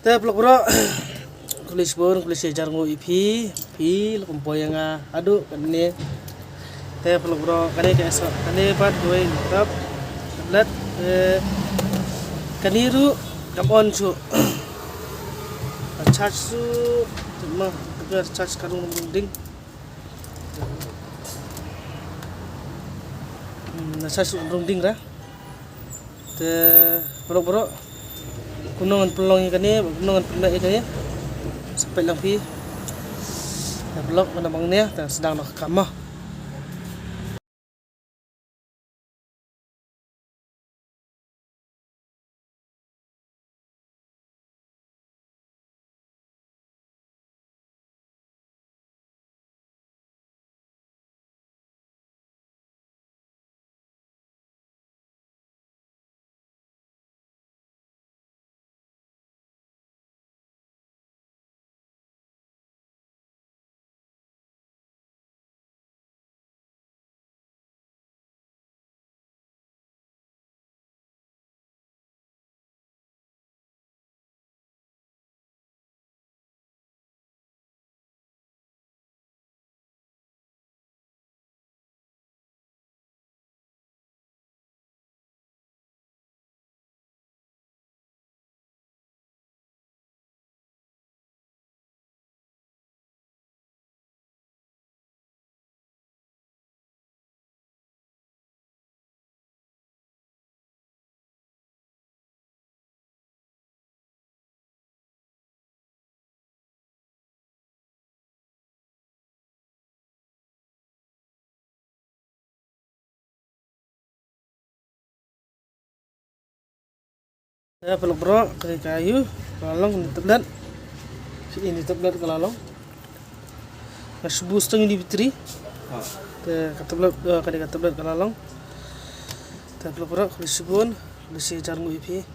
Te peluk bro. Kulis pun kulis jar ngo ipi lumpoy nga adu kanne. Te peluk bro kanne kaso kanne pat gue tap tablet kaniru kam on su. Charge su cuma biar charge karung ding. Na charge ding ra. Te peluk bro kunungan pelong ikan ni, kunungan pelak ikan ni sampai lang pi blok mana bang ni sedang nak kamah. Saya peluk bro dari kayu kalong di tablet. Ini tablet kalong. Subuh setengah di bitri. Te tablet kadang tablet kalong. Te peluk bro kulis pun kulis jar ngo ipi.